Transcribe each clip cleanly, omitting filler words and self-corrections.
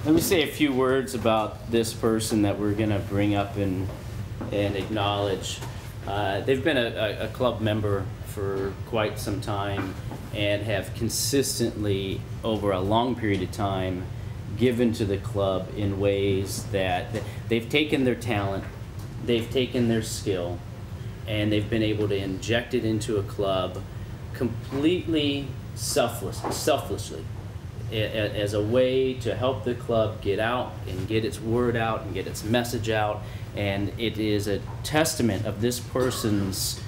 Let me say a few words about this person that we're going to bring up and acknowledge. They've been a club member for quite some time and have consistently, over a long period of time, given to the club in ways that they've taken their talent, they've taken their skill, and they've been able to inject it into a club completely selflessly, as a way to help the club get out and get its word out and get its message out. And it is a testament of this person's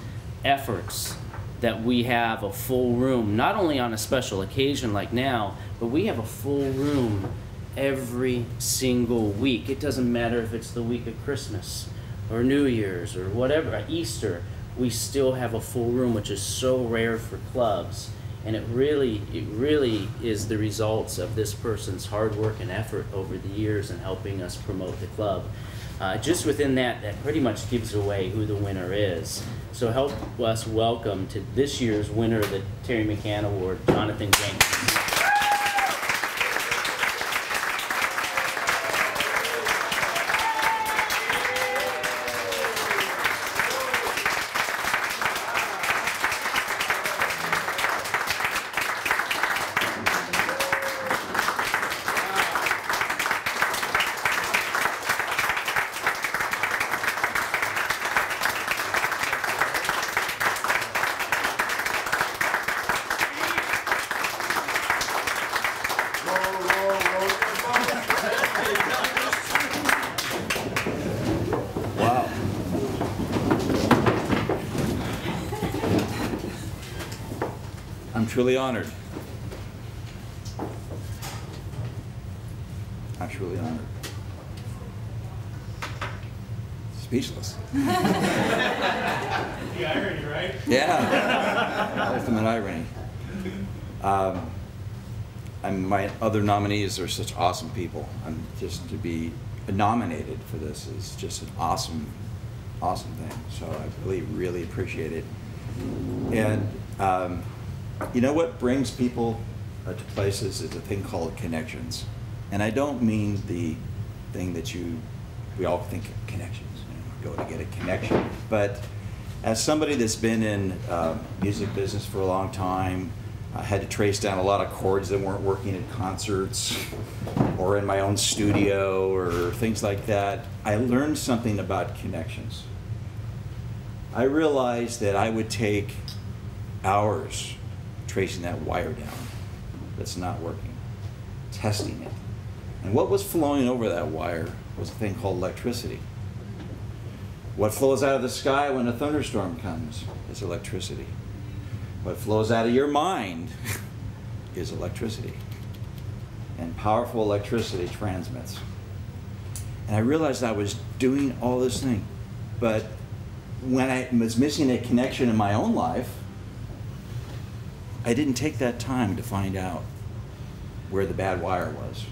efforts that we have a full room, not only on a special occasion like now, but we have a full room every single week. It doesn't matter if it's the week of Christmas or New Year's or whatever, Easter, we still have a full room, which is so rare for clubs. And it really is the results of this person's hard work and effort over the years in helping us promote the club. Just within that pretty much gives away who the winner is. So help us welcome to this year's winner of the Terry McCann Award, Jonathan Jenkins. I'm truly honored. I'm truly honored. Speechless. The irony, right? Yeah, ultimate irony. My other nominees are such awesome people. Just to be nominated for this is just an awesome thing. So I really appreciate it. And you know what brings people to places is a thing called connections. And I don't mean the thing that we all think of connections, go to get a connection. But as somebody that's been in music business for a long time, I had to trace down a lot of chords that weren't working at concerts or in my own studio or things like that. I learned something about connections. I realized that I would take hours tracing that wire down that's not working, testing it. And what was flowing over that wire was a thing called electricity. What flows out of the sky when a thunderstorm comes is electricity. What flows out of your mind is electricity. And powerful electricity transmits. And I realized I was doing all this thing, but when I was missing a connection in my own life, I didn't take that time to find out where the bad wire was,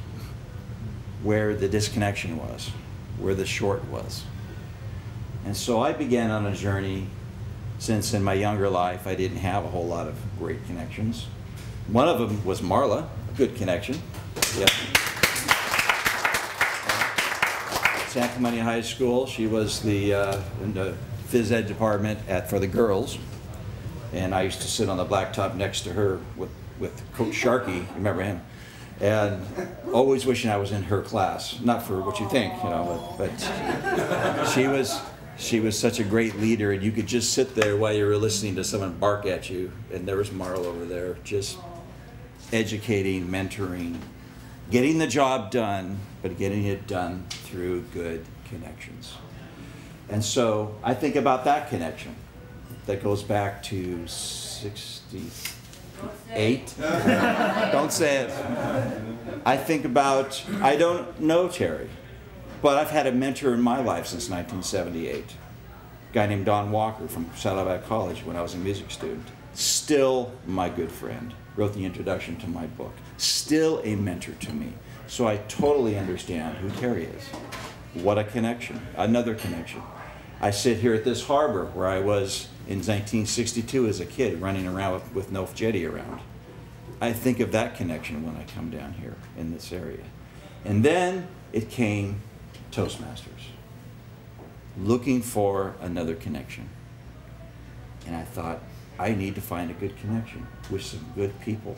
where the disconnection was, where the short was. And so I began on a journey, since in my younger life I didn't have a whole lot of great connections. One of them was Marla, a good connection. Yeah. San Clemente High School, she was in the phys ed department for the girls. And I used to sit on the blacktop next to her with Coach Sharkey, remember him? And always wishing I was in her class. Not for what you think, but she was such a great leader, and you could just sit there while you were listening to someone bark at you, and there was Marl over there, just educating, mentoring, getting the job done, but getting it done through good connections. And so I think about that connection. That goes back to 68. Don't say it. I think about, I don't know Terry, but I've had a mentor in my life since 1978. A guy named Don Walker from Saddleback College when I was a music student. Still my good friend. Wrote the introduction to my book. Still a mentor to me. So I totally understand who Terry is. What a connection. Another connection. I sit here at this harbor where I was in 1962 as a kid running around with no jetty around. I think of that connection when I come down here in this area. And then it came Toastmasters, looking for another connection. And I thought, I need to find a good connection with some good people.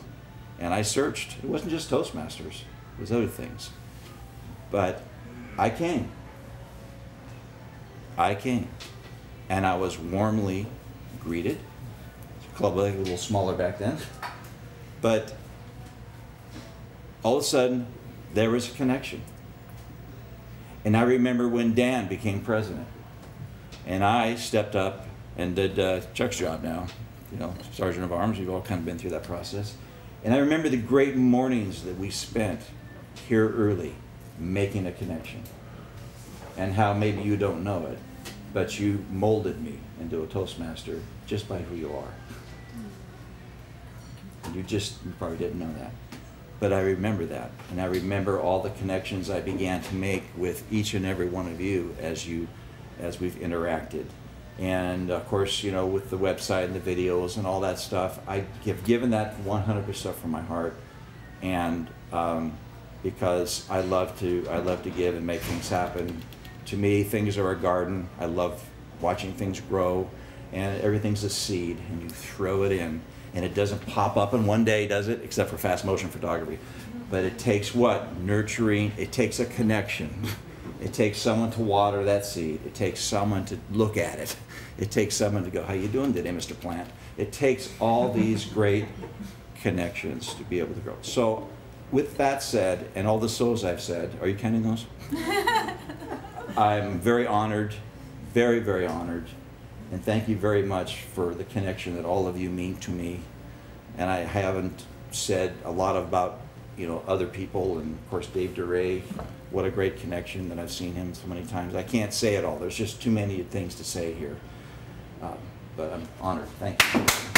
And I searched. It wasn't just Toastmasters, it was other things. But I came. And I was warmly greeted. The club was a little smaller back then. But all of a sudden, there was a connection. And I remember when Dan became president, and I stepped up and did Chuck's job now, you know, Sergeant of Arms. We've all kind of been through that process. And I remember the great mornings that we spent here early making a connection, and how maybe you don't know it, but you molded me into a Toastmaster just by who you are. And you probably didn't know that. But I remember that, and I remember all the connections I began to make with each and every one of you as we've interacted. And of course, you know, with the website and the videos and all that stuff, I have given that 100% from my heart, and because I love to give and make things happen. To me, things are a garden. I love watching things grow, and everything's a seed, and you throw it in, and it doesn't pop up in one day, does it? Except for fast motion photography. But it takes what? Nurturing. It takes a connection. It takes someone to water that seed. It takes someone to look at it. It takes someone to go, how you doing today, Mr. Plant? It takes all these great connections to be able to grow. So with that said, and all the so's I've said, are you counting those? I'm very honored, very, very honored. And thank you very much for the connection that all of you mean to me. And I haven't said a lot about, you know, other people, and of course Dave DeRay, what a great connection that I've seen him so many times. I can't say it all. There's just too many things to say here. But I'm honored. Thank you.